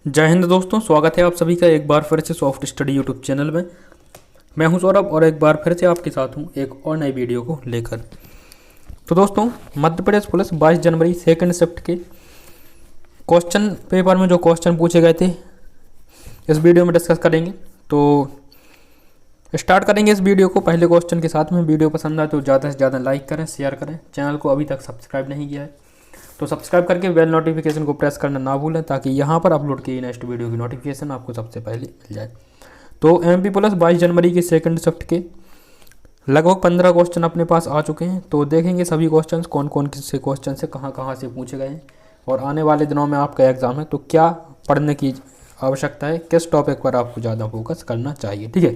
जय हिंद दोस्तों, स्वागत है आप सभी का एक बार फिर से सॉफ्ट स्टडी यूट्यूब चैनल में। मैं हूं सौरभ और एक बार फिर से आपके साथ हूं एक और नई वीडियो को लेकर। तो दोस्तों, मध्य प्रदेश पुलिस 22 जनवरी सेकंड शिफ्ट के क्वेश्चन पेपर में जो क्वेश्चन पूछे गए थे इस वीडियो में डिस्कस करेंगे। तो स्टार्ट करेंगे इस वीडियो को पहले क्वेश्चन के साथ में। वीडियो पसंद आए तो ज़्यादा से ज़्यादा लाइक करें, शेयर करें। चैनल को अभी तक सब्सक्राइब नहीं किया है तो सब्सक्राइब करके बेल नोटिफिकेशन को प्रेस करना ना भूलें, ताकि यहाँ पर अपलोड की नेक्स्ट वीडियो की नोटिफिकेशन आपको सबसे पहले मिल जाए। तो एमपी पुलिस 22 जनवरी की सेकंड शिफ्ट के लगभग 15 क्वेश्चन अपने पास आ चुके हैं। तो देखेंगे सभी क्वेश्चन कौन कौन से क्वेश्चन से कहाँ से पूछे गए हैं और आने वाले दिनों में आपका एग्ज़ाम है तो क्या पढ़ने की आवश्यकता है, किस टॉपिक पर आपको ज़्यादा फोकस करना चाहिए। ठीक है,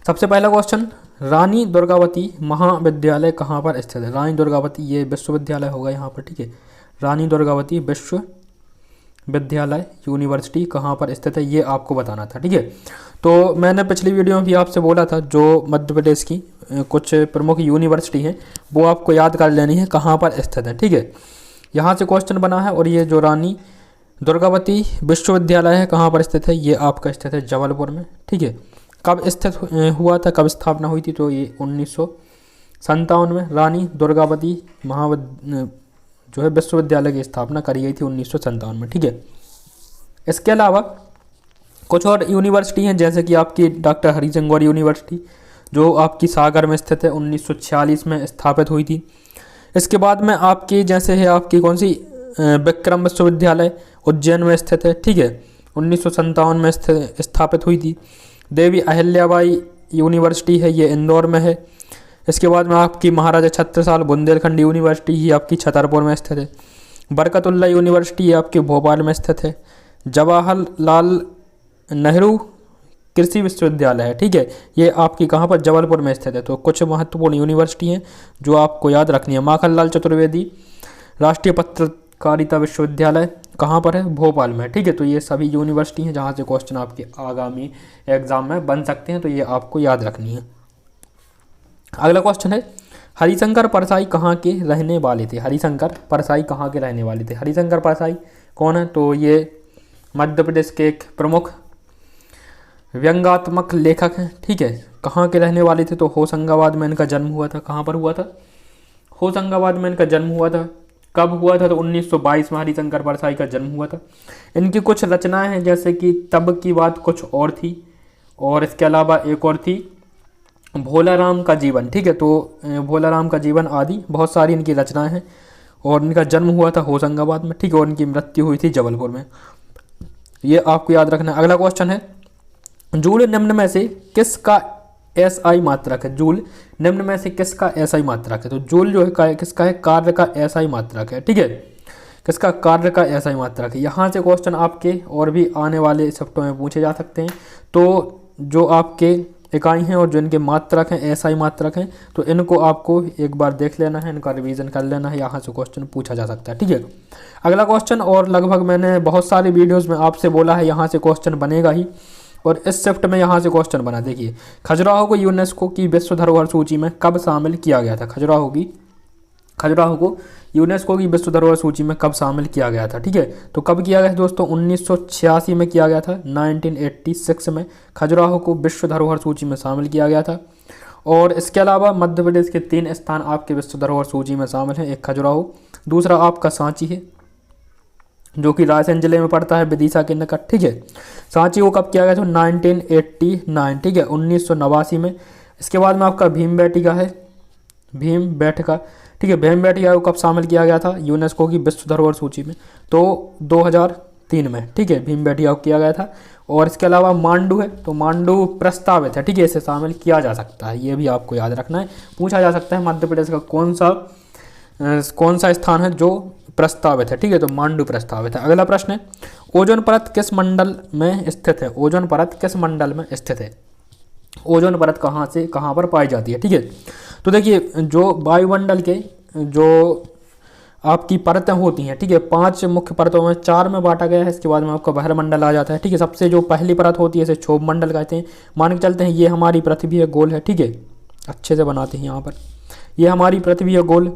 सबसे पहला क्वेश्चन, रानी दुर्गावती महाविद्यालय कहाँ पर स्थित है। रानी दुर्गावती ये विश्वविद्यालय होगा यहाँ पर। ठीक है, रानी दुर्गावती विश्वविद्यालय यूनिवर्सिटी कहाँ पर स्थित है ये आपको बताना था। ठीक है, तो मैंने पिछली वीडियो में भी आपसे बोला था जो मध्य प्रदेश की कुछ प्रमुख यूनिवर्सिटी हैं वो आपको याद कर लेनी है कहाँ पर स्थित है। ठीक है, यहाँ से क्वेश्चन बना है और ये जो रानी दुर्गावती विश्वविद्यालय है कहाँ पर स्थित है, ये आपका स्थित है जबलपुर में। ठीक है, कब स्थित हुआ था, कब स्थापना हुई थी, तो ये 1957 में रानी दुर्गावती जो है विश्वविद्यालय की स्थापना करी गई थी 1957 में। ठीक है, इसके अलावा कुछ और यूनिवर्सिटी हैं जैसे कि आपकी डॉक्टर हरिसिंह गौर यूनिवर्सिटी जो आपकी सागर में स्थित है, 1946 में स्थापित हुई थी। इसके बाद में आपकी जैसे है आपकी कौन सी विक्रम विश्वविद्यालय उज्जैन में स्थित है। ठीक है, 1957 में स्थापित हुई थी। देवी अहिल्याबाई यूनिवर्सिटी है, ये इंदौर में है। इसके बाद में आपकी महाराजा छत्रसाल बुंदेलखंड यूनिवर्सिटी ही आपकी छतरपुर में स्थित है। बरकतुल्ला यूनिवर्सिटी ये आपके भोपाल में स्थित है। जवाहरलाल नेहरू कृषि विश्वविद्यालय है, ठीक है, ये आपकी कहाँ पर, जबलपुर में स्थित है। तो कुछ महत्वपूर्ण यूनिवर्सिटी हैं जो आपको याद रखनी है। माखनलाल चतुर्वेदी राष्ट्रीय पत्रकारिता विश्वविद्यालय कहाँ पर है, भोपाल में। ठीक है, तो ये सभी यूनिवर्सिटी हैं जहाँ से क्वेश्चन आपके आगामी एग्जाम में बन सकते हैं, तो ये आपको याद रखनी है। अगला क्वेश्चन है, हरिशंकर परसाई कहाँ के रहने वाले थे। हरिशंकर परसाई कहाँ के रहने वाले थे। हरिशंकर परसाई कौन है, तो ये मध्य प्रदेश के एक प्रमुख व्यंग्यात्मक लेखक हैं। ठीक है, कहाँ के रहने वाले थे, तो होशंगाबाद में इनका जन्म हुआ था। कहाँ पर हुआ था, होशंगाबाद में इनका जन्म हुआ था। कब हुआ था, तो 1922 में हरिशंकर परसाई का जन्म हुआ था। इनकी कुछ रचनाएं हैं जैसे कि तब की बात कुछ और थी, और इसके अलावा एक और थी भोलाराम का जीवन। ठीक है, तो भोलाराम का जीवन आदि बहुत सारी इनकी रचनाएं हैं और इनका जन्म हुआ था होशंगाबाद में। ठीक है, और इनकी मृत्यु हुई थी जबलपुर में, ये आपको याद रखना है। अगला क्वेश्चन है, जूल निम्न में से किसका एसआई मात्रक है। जूल निम्न में से किसका एसआई मात्रक है, तो जूल जो है किसका है, कार्य का एसआई मात्रक है। ठीक है, किसका, कार्य का एसआई मात्रक है। यहाँ से क्वेश्चन आपके और भी आने वाले शिफ्टों में पूछे जा सकते हैं। तो जो आपके इकाई हैं और जो इनके मात्रक हैं, एसआई मात्रक हैं, तो इनको आपको एक बार देख लेना है, इनका रिवीजन कर लेना है, यहाँ से क्वेश्चन पूछा जा सकता है। ठीक है, अगला क्वेश्चन, और लगभग मैंने बहुत सारे वीडियोज़ में आपसे बोला है यहाँ से क्वेश्चन बनेगा ही, और इस शिफ्ट में यहाँ से क्वेश्चन बना। देखिए, खजुराहो को यूनेस्को की विश्व धरोहर सूची में कब शामिल किया गया था। खजुराहो को यूनेस्को की विश्व धरोहर सूची में कब शामिल किया गया था। ठीक है, तो कब किया गया दोस्तों, 1986 में किया गया था। 1986 में खजुराहो को विश्व धरोहर सूची में शामिल किया गया था। और इसके अलावा मध्य प्रदेश के 3 स्थान आपके विश्व धरोहर सूची में शामिल हैं। एक खजुराहो, दूसरा आपका सांची है जो कि रायसेन जिले में पड़ता है, विदिशा के निकट। ठीक है, सांची को कब किया गया था, 1989। ठीक है, 1989 में। इसके बाद में आपका भीमबेटका है, भीमबेटका। ठीक है, भीमबेटका को कब शामिल किया गया था यूनेस्को की विश्व धरोहर सूची में, तो 2003 में। ठीक है, भीमबेटका को किया गया था। और इसके अलावा मांडू है, तो मांडू प्रस्तावित है। ठीक है, इसे शामिल किया जा सकता है, ये भी आपको याद रखना है। पूछा जा सकता है मध्य प्रदेश का कौन सा स्थान है जो प्रस्तावित है। ठीक है, तो मांडू प्रस्तावित है। अगला प्रश्न है, ओजोन परत किस मंडल में स्थित है। ओजोन परत किस मंडल में स्थित है। ओजोन परत कहाँ से कहाँ पर पाई जाती है। ठीक है, तो देखिए, जो वायुमंडल के जो आपकी परतें होती हैं, ठीक है, 5 मुख्य परतों में 4 में बांटा गया है। इसके बाद में आपका बहिर्मंडल आ जाता है। ठीक है, सबसे जो पहली परत होती है इसे क्षोभ मंडल कहते हैं। मान के चलते हैं ये हमारी पृथ्वी है, गोल है। ठीक है, अच्छे से बनाते हैं यहाँ पर, ये हमारी पृथ्वी है गोल।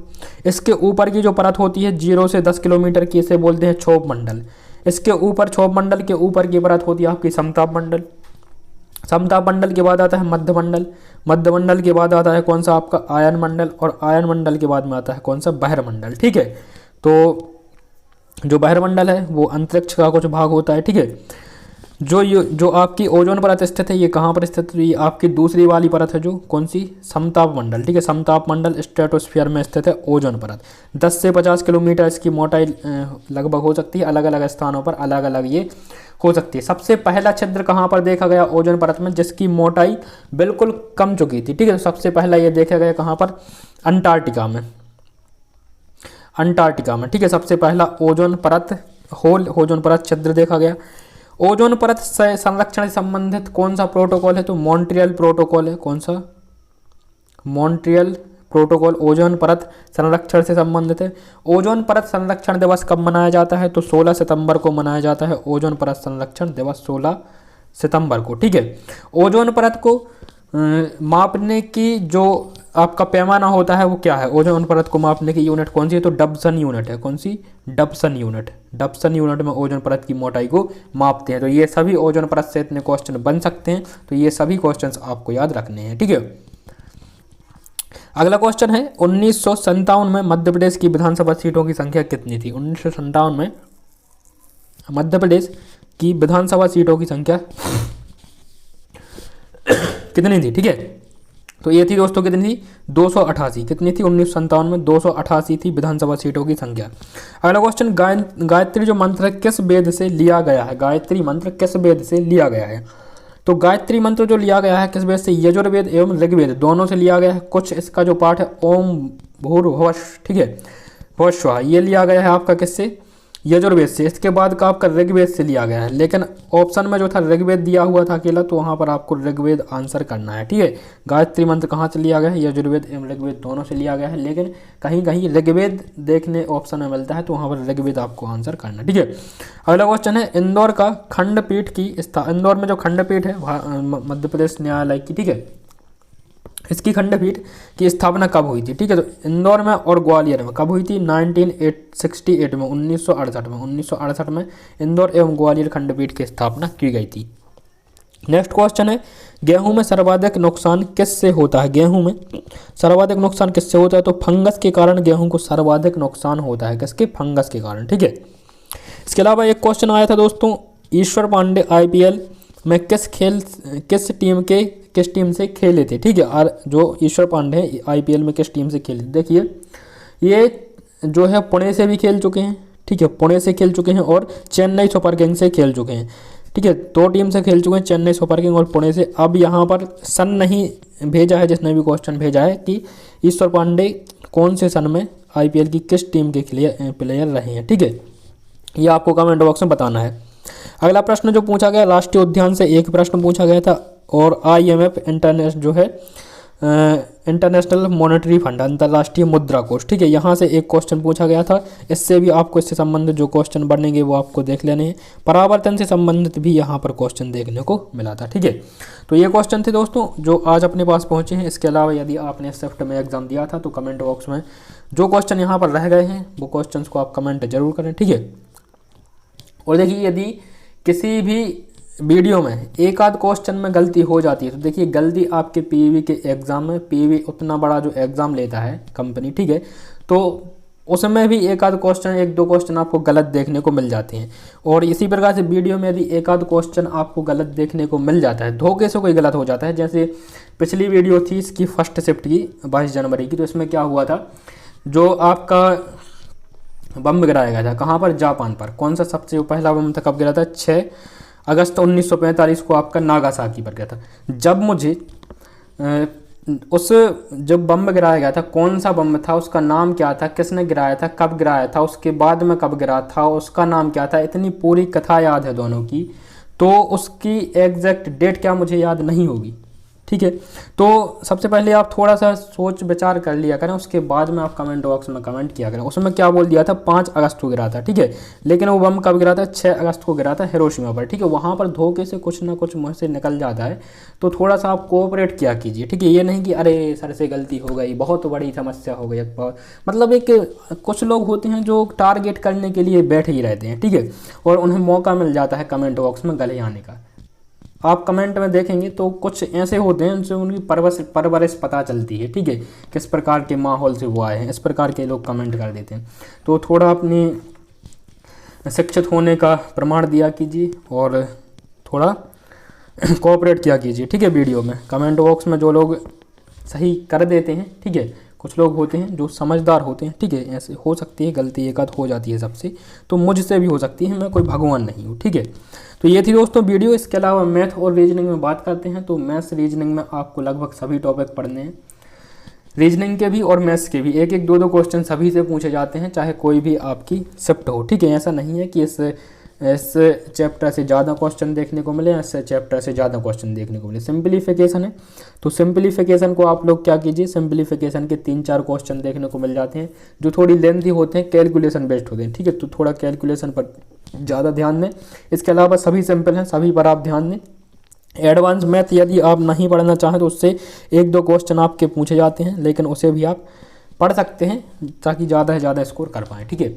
इसके ऊपर की जो परत होती है 0 से 10 किलोमीटर की, इसे बोलते हैं क्षोभ मंडल। इसके ऊपर क्षोभ मंडल के ऊपर की परत होती है आपकी समताप मंडल। समताप मंडल के बाद आता है मध्य मंडल। मध्य मंडल के बाद आता है कौन सा आपका आयन मंडल, और आयन मंडल के बाद में आता है कौन सा बहिर्मंडल। ठीक है, तो जो बहिर्मंडल है वो अंतरिक्ष का कुछ भाग होता है। ठीक है, जो आपकी ओजोन परत स्थित है ये कहाँ पर स्थित है, ये आपकी दूसरी वाली परत है, जो कौन सी समताप मंडल। ठीक है, समताप मंडल स्ट्रेटोस्फीयर में स्थित है ओजोन परत। 10 से 50 किलोमीटर इसकी मोटाई लगभग हो सकती है, अलग अलग स्थानों पर अलग अलग ये हो सकती है। सबसे पहला छिद्र कहाँ पर देखा गया ओजोन परत में जिसकी मोटाई बिल्कुल कम चुकी थी। ठीक है, सबसे पहला ये देखा गया कहाँ पर, अंटार्कटिका में। अंटार्कटिका में, ठीक है, सबसे पहला ओजोन परत होल, ओजोन परत छिद्र देखा गया। ओजोन परत संरक्षण से संबंधित कौन सा प्रोटोकॉल है, तो मॉन्ट्रियल प्रोटोकॉल है। कौन सा, मॉन्ट्रियल प्रोटोकॉल ओजोन परत संरक्षण से संबंधित है। ओजोन परत संरक्षण दिवस कब मनाया जाता है, तो 16 सितंबर को मनाया जाता है ओजोन परत संरक्षण दिवस, 16 सितंबर को। ठीक है, ओजोन परत को मापने की जो आपका पैमाना होता है वो क्या है, ओजोन परत को मापने की यूनिट कौन सी है, तो डबसन यूनिट है। कौन सी, डबसन यूनिट। डबसन यूनिट में ओजोन परत की मोटाई को मापते हैं। तो ये सभी ओजोन परत से इतने क्वेश्चन बन सकते हैं, तो ये सभी क्वेश्चंस आपको याद रखने हैं। ठीक है, अगला क्वेश्चन है 1957 में मध्य प्रदेश की विधानसभा सीटों की संख्या कितनी थी। 1957 में मध्य प्रदेश की विधानसभा सीटों की संख्या कितनी थी। ठीक है, तो ये थी दोस्तों कितनी थी, 288। कितनी थी 1957 में, 288 थी विधानसभा सीटों की संख्या। अगला क्वेश्चन, गायत्री जो मंत्र है किस वेद से लिया गया है। गायत्री मंत्र किस वेद से लिया गया है, तो गायत्री मंत्र जो लिया गया है किस वेद से, यजुर्वेद एवं ऋग्वेद दोनों से लिया गया है। कुछ इसका जो पाठ है ओम भूर्भुवः, ठीक है, भुवस्सुवः, ये लिया गया है आपका किससे, यजुर्वेद से। इसके बाद का आपका ऋग्वेद से लिया गया है, लेकिन ऑप्शन में जो था ऋग्वेद दिया हुआ था अकेला, तो वहाँ पर आपको ऋग्वेद आंसर करना है। ठीक है, गायत्री मंत्र कहाँ से लिया गया है, यजुर्वेद एवं ऋग्वेद दोनों से लिया गया है, लेकिन कहीं कहीं ऋग्वेद देखने ऑप्शन में मिलता है, तो वहाँ पर ऋग्वेद आपको आंसर करना है। ठीक है, अगला क्वेश्चन है इंदौर का खंडपीठ की इंदौर में जो खंडपीठ है मध्य प्रदेश न्यायालय की, ठीक है, इसकी खंडपीठ की स्थापना कब हुई थी। ठीक है, तो इंदौर में और ग्वालियर में कब हुई थी, 1968 में, 1968 में। 1968 में इंदौर एवं ग्वालियर खंडपीठ की स्थापना की गई थी। नेक्स्ट क्वेश्चन है, गेहूं में सर्वाधिक नुकसान किससे होता है। गेहूं में सर्वाधिक नुकसान किससे होता है, तो फंगस के कारण गेहूं को सर्वाधिक नुकसान होता है। किसके, फंगस के कारण। ठीक है, इसके अलावा एक क्वेश्चन आया था दोस्तों, ईश्वर पांडे IPL में किस टीम से खेले थे। ठीक है, और जो ईश्वर पांडे हैं IPL में किस टीम से खेले थे, देखिए ये जो है पुणे से भी खेल चुके हैं। ठीक है, पुणे से खेल चुके हैं और चेन्नई सुपर किंग से खेल चुके हैं। ठीक है, 2 टीम से खेल चुके हैं, चेन्नई सुपर किंग और पुणे से। अब यहाँ पर सन नहीं भेजा है, जिसने भी क्वेश्चन भेजा है कि ईश्वर पांडे कौन से सन में IPL की किस टीम के प्लेयर रहे हैं। ठीक है, ये आपको कमेंट बॉक्स में बताना है। अगला प्रश्न जो पूछा गया, राष्ट्रीय उद्यान से एक प्रश्न पूछा गया था, और IMF इंटरनेशनल जो है इंटरनेशनल मॉनेटरी फंड, अंतर्राष्ट्रीय मुद्रा कोष। ठीक है, यहाँ से एक क्वेश्चन पूछा गया था, इससे भी आपको इससे संबंधित जो क्वेश्चन बनेंगे वो आपको देख लेने हैं। परावर्तन से संबंधित भी यहाँ पर क्वेश्चन देखने को मिला था। ठीक है, तो ये क्वेश्चन थे दोस्तों जो आज अपने पास पहुँचे हैं। इसके अलावा यदि आपने शिफ्ट में एग्जाम दिया था तो कमेंट बॉक्स में जो क्वेश्चन यहाँ पर रह गए हैं वो क्वेश्चन को आप कमेंट जरूर करें। ठीक है, और देखिए यदि किसी भी वीडियो में एक आध क्वेश्चन में गलती हो जाती है तो देखिए गलती आपके PV के एग्ज़ाम में, PV उतना बड़ा जो एग्ज़ाम लेता है कंपनी, ठीक है, तो उसमें भी एक आध क्वेश्चन, 1-2 क्वेश्चन आपको गलत देखने को मिल जाते हैं। और इसी प्रकार से वीडियो में यदि एक आध क्वेश्चन आपको गलत देखने को मिल जाता है, धोखे से कोई गलत हो जाता है, जैसे पिछली वीडियो थी इसकी फर्स्ट शिफ्ट की 22 जनवरी की, तो इसमें क्या हुआ था, जो आपका बम गिराया गया था कहाँ पर, जापान पर। कौन सा सबसे पहला बम था, कब गिरा था, 6 अगस्त 1945 को आपका नागासाकी पर गया था। जब मुझे जब बम गिराया गया था, कौन सा बम था, उसका नाम क्या था, किसने गिराया था, कब गिराया था, उसके बाद में कब गिरा था, उसका नाम क्या था, इतनी पूरी कथा याद है दोनों की, तो उसकी एग्जैक्ट डेट क्या मुझे याद नहीं होगी। ठीक है। तो सबसे पहले आप थोड़ा सा सोच विचार कर लिया करें, उसके बाद में आप कमेंट बॉक्स में कमेंट किया करें। उसमें क्या बोल दिया था, 5 अगस्त को गिरा था, ठीक है, लेकिन वो बम कब गिरा था, 6 अगस्त को गिरा था हिरोशिमा पर, ठीक है। वहाँ पर धोखे से कुछ ना कुछ मुँह से निकल जाता है, तो थोड़ा सा आप कोऑपरेट किया कीजिए, ठीक है। ये नहीं कि अरे सर से गलती हो गई, बहुत बड़ी समस्या हो गई, मतलब एक कुछ लोग होते हैं जो टारगेट करने के लिए बैठे ही रहते हैं, ठीक है, और उन्हें मौका मिल जाता है कमेंट बॉक्स में गले आने का। आप कमेंट में देखेंगे तो कुछ ऐसे होते हैं उनसे उनकी परवरिश पता चलती है, ठीक है, किस प्रकार के माहौल से वो आए हैं, इस प्रकार के लोग कमेंट कर देते हैं। तो थोड़ा अपनी शिक्षित होने का प्रमाण दिया कीजिए और थोड़ा कोऑपरेट किया कीजिए, ठीक है। वीडियो में कमेंट बॉक्स में जो लोग सही कर देते हैं, ठीक है, कुछ लोग होते हैं जो समझदार होते हैं, ठीक है, ऐसे हो सकती है गलती एक आध हो जाती है सबसे, तो मुझसे भी हो सकती है, मैं कोई भगवान नहीं हूँ, ठीक है। तो ये थी दोस्तों वीडियो। इसके अलावा मैथ और रीजनिंग में बात करते हैं। तो मैथ्स रीजनिंग में आपको लगभग सभी टॉपिक पढ़ने हैं, रीजनिंग के भी और मैथ्स के भी। एक एक दो क्वेश्चन सभी से पूछे जाते हैं, चाहे कोई भी आपकी शिफ्ट हो, ठीक है। ऐसा नहीं है कि इस चैप्टर से ज़्यादा क्वेश्चन देखने को मिले, इस चैप्टर से ज़्यादा क्वेश्चन देखने को मिले। सिंपलीफिकेशन है, तो सिंपलीफिकेशन को आप लोग क्या कीजिए, सिंपलीफिकेशन के 3-4 क्वेश्चन देखने को मिल जाते हैं, जो थोड़ी लेंथी होते हैं, कैलकुलेशन बेस्ड होते हैं, ठीक है। तो थोड़ा कैलकुलेशन पर ज़्यादा ध्यान दें। इसके अलावा सभी सिंपल हैं, सभी पर आप ध्यान दें। एडवांस मैथ यदि आप नहीं पढ़ना चाहें तो उससे 1-2 क्वेश्चन आपके पूछे जाते हैं, लेकिन उसे भी आप पढ़ सकते हैं ताकि ज़्यादा से ज़्यादा स्कोर कर पाएँ, ठीक है।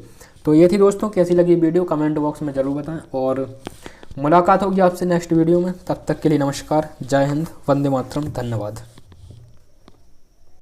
तो ये थी दोस्तों, कैसी लगी वीडियो कमेंट बॉक्स में ज़रूर बताएं, और मुलाकात होगी आपसे नेक्स्ट वीडियो में। तब तक के लिए नमस्कार, जय हिंद, वंदे मातरम, धन्यवाद।